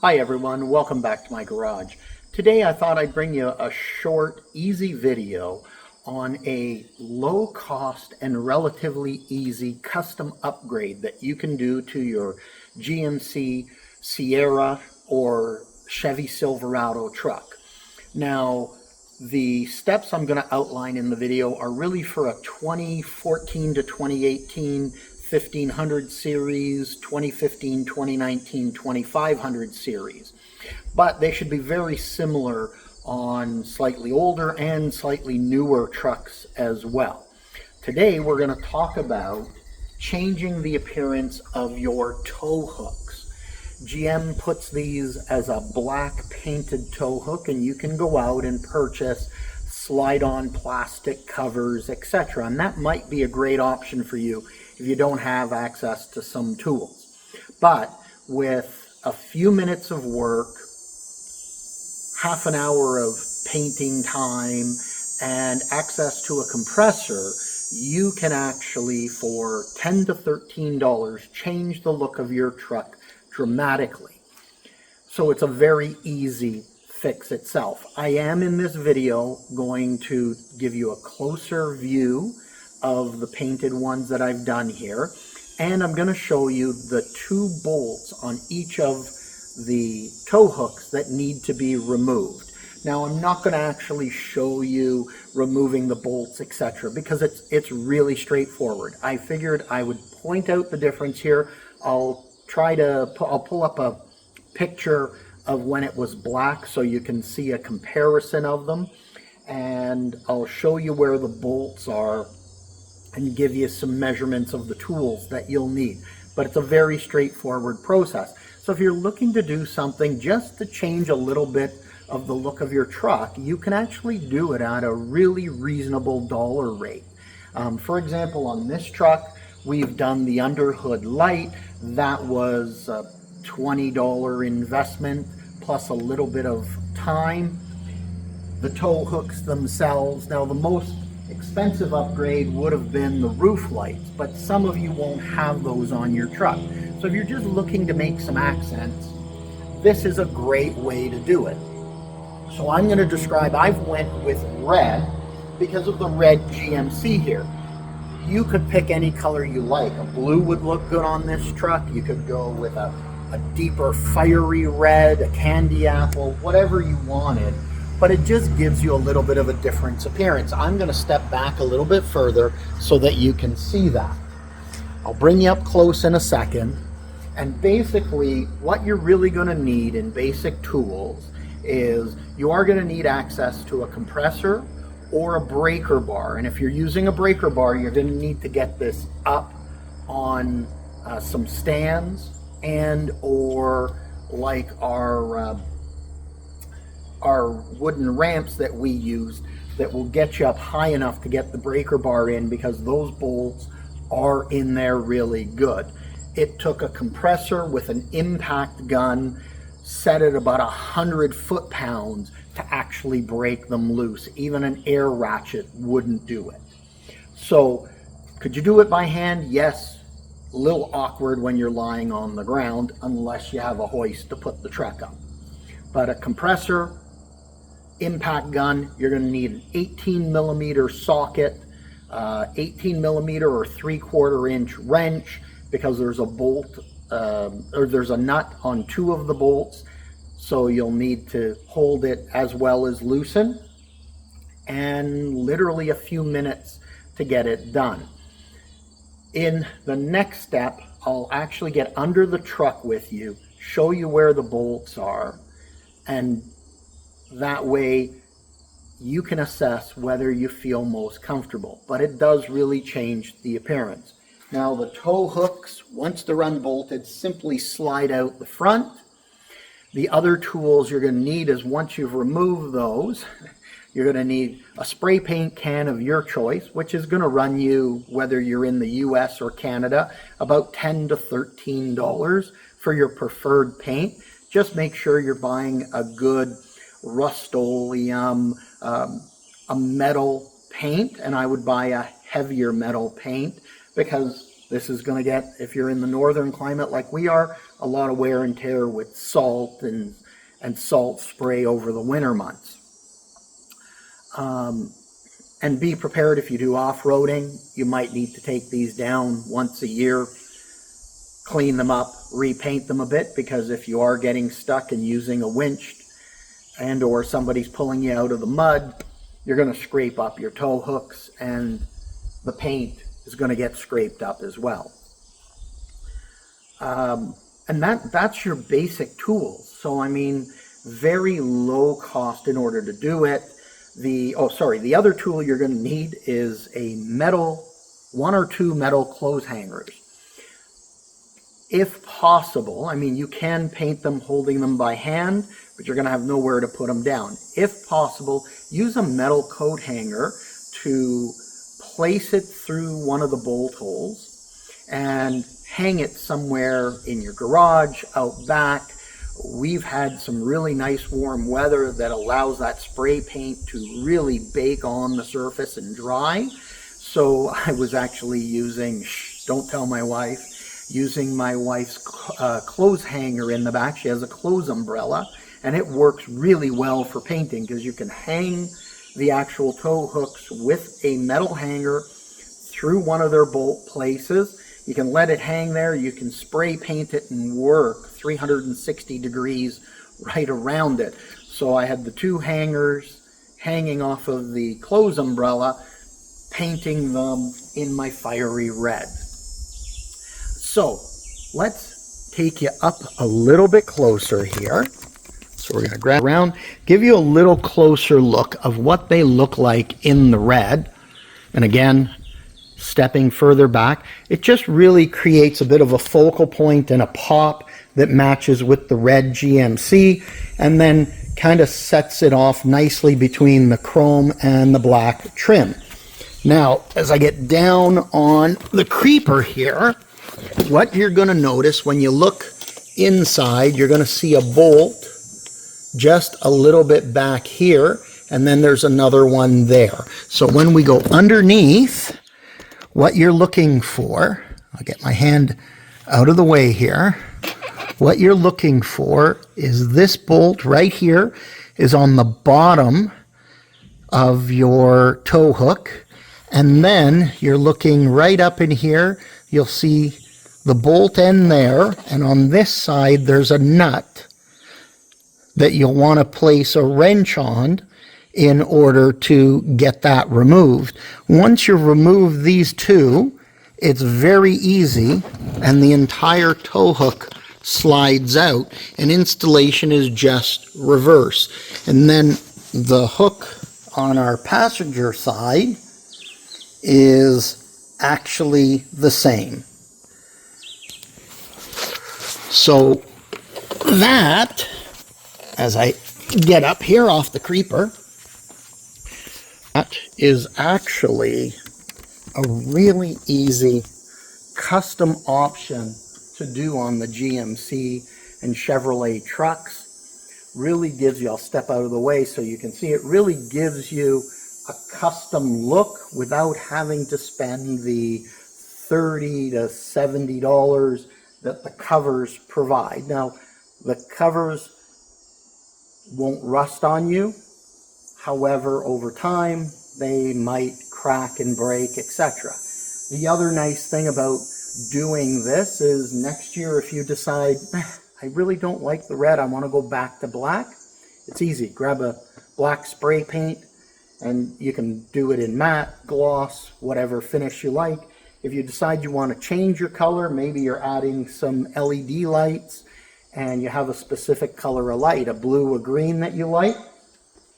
Hi everyone, welcome back to my garage. Today I thought I'd bring you a short, easy video on a low cost and relatively easy custom upgrade that you can do to your GMC Sierra or Chevy Silverado truck. Now, the steps I'm going to outline in the video are really for a 2014 to 2018 1500 series, 2015, 2019, 2500 series. But they should be very similar on slightly older and slightly newer trucks as well. Today we're going to talk about changing the appearance of your tow hooks. GM puts these as a black painted tow hook, and you can go out and purchase slide-on plastic covers, etc. And that might be a great option for you if you don't have access to some tools. But with a few minutes of work, half an hour of painting time, and access to a compressor, you can actually, for $10 to $13, change the look of your truck dramatically. So it's a very easy fix itself. I am in this video going to give you a closer view of the painted ones that I've done here, and I'm going to show you the 2 bolts on each of the tow hooks that need to be removed. Now, I'm not going to actually show you removing the bolts, etc., because it's really straightforward. I figured I would point out the difference here. I'll pull up a picture of when it was black so you can see a comparison of them, and I'll show you where the bolts are and give you some measurements of the tools that you'll need. But it's a very straightforward process. So if you're looking to do something just to change a little bit of the look of your truck, you can actually do it at a really reasonable dollar rate. For example, on this truck, we've done the underhood light. That was a $20 investment plus a little bit of time. The tow hooks themselves, now the most expensive upgrade would have been the roof lights, but some of you won't have those on your truck. So if you're just looking to make some accents, this is a great way to do it. So I'm going to describe, I've went with red because of the red GMC here. You could pick any color you like. A blue would look good on this truck. You could go with a deeper fiery red, a candy apple, whatever you wanted. But it just gives you a little bit of a different appearance. I'm going to step back a little bit further so that you can see that. I'll bring you up close in a second. And basically, what you're really going to need in basic tools is you are going to need access to a compressor or a breaker bar. And if you're using a breaker bar, you're going to need to get this up on some stands and or like our wooden ramps that we use that will get you up high enough to get the breaker bar in, because those bolts are in there really good. It took a compressor with an impact gun set at about 100 foot-pounds to actually break them loose. Even an air ratchet wouldn't do it. So could you do it by hand? Yes. A little awkward when you're lying on the ground unless you have a hoist to put the truck up. But a compressor, impact gun, you're going to need an 18 millimeter socket, 18 millimeter or 3/4 inch wrench, because there's a bolt or there's a nut on 2 of the bolts, so you'll need to hold it as well as loosen, and literally a few minutes to get it done. In the next step, I'll actually get under the truck with you, show you where the bolts are, and that way you can assess whether you feel most comfortable. But it does really change the appearance. Now the tow hooks, once they're unbolted, simply slide out the front. The other tools you're going to need is, once you've removed those, you're going to need a spray paint can of your choice, which is going to run you, whether you're in the US or Canada, about $10 to $13 for your preferred paint. Just make sure you're buying a good Rust-Oleum, a metal paint, and I would buy a heavier metal paint, because This is going to get, if you're in the northern climate like we are, a lot of wear and tear with salt and salt spray over the winter months. And be prepared if you do off-roading. You might need to take these down once a year, clean them up, repaint them a bit, because if you are getting stuck and using a winch and or somebody's pulling you out of the mud, you're going to scrape up your tow hooks and the paint is going to get scraped up as well. And that's your basic tools. So I mean, very low cost in order to do it. The other tool you're going to need is a metal, 1 or 2 metal clothes hangers. If possible, I mean, you can paint them holding them by hand, but you're going to have nowhere to put them down. If possible, use a metal coat hanger to place it through one of the bolt holes and hang it somewhere in your garage, out back. We've had some really nice warm weather that allows that spray paint to really bake on the surface and dry. So I was actually using, don't tell my wife, using my wife's clothes hanger in the back. She has a clothes umbrella, and it works really well for painting because you can hang the actual tow hooks with a metal hanger through one of their bolt places. You can let it hang there, you can spray paint it and work 360 degrees right around it. So I had the 2 hangers hanging off of the clothes umbrella, painting them in my fiery red. So let's take you up a little bit closer here. So we're going to grab around, give you a little closer look of what they look like in the red. And again, stepping further back, it just really creates a bit of a focal point and a pop that matches with the red GMC, and then kind of sets it off nicely between the chrome and the black trim. Now, as I get down on the creeper here, what you're going to notice when you look inside, you're going to see a bolt just a little bit back here, and then there's another one there. So when we go underneath, what you're looking for, I'll get my hand out of the way here. What you're looking for is this bolt right here is on the bottom of your tow hook. And then you're looking right up in here, you'll see the bolt end there. And on this side, there's a nut that you'll want to place a wrench on in order to get that removed. Once you remove these 2, it's very easy, and the entire tow hook slides out, and installation is just reverse. And then the hook on our passenger side is actually the same. So that, as I get up here off the creeper, that is actually a really easy custom option to do on the GMC and Chevrolet trucks. Really gives you, I'll step out of the way so you can see, it really gives you a custom look without having to spend the $30 to $70 that the covers provide. Now, the covers won't rust on you. However, over time, they might crack and break, etc. The other nice thing about doing this is next year, if you decide, I really don't like the red, I want to go back to black, it's easy. Grab a black spray paint, and you can do it in matte, gloss, whatever finish you like. If you decide you want to change your color, maybe you're adding some LED lights, and you have a specific color of light, a blue, a green that you like,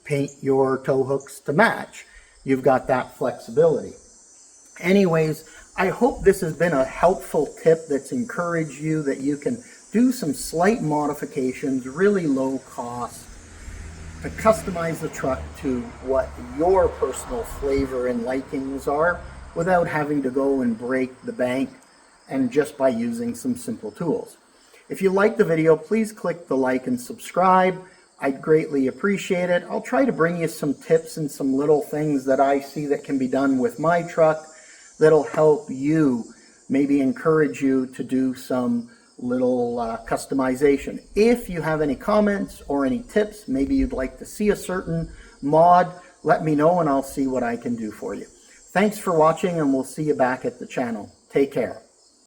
paint your tow hooks to match. You've got that flexibility. Anyways, I hope this has been a helpful tip that's encouraged you that you can do some slight modifications, really low cost, to customize the truck to what your personal flavor and likings are without having to go and break the bank, and just by using some simple tools. If you like the video, please click the like and subscribe. I'd greatly appreciate it. I'll try to bring you some tips and some little things that I see that can be done with my truck that'll help you maybe encourage you to do some little customization. If you have any comments or any tips, maybe you'd like to see a certain mod, let me know and I'll see what I can do for you. Thanks for watching, and we'll see you back at the channel. Take care.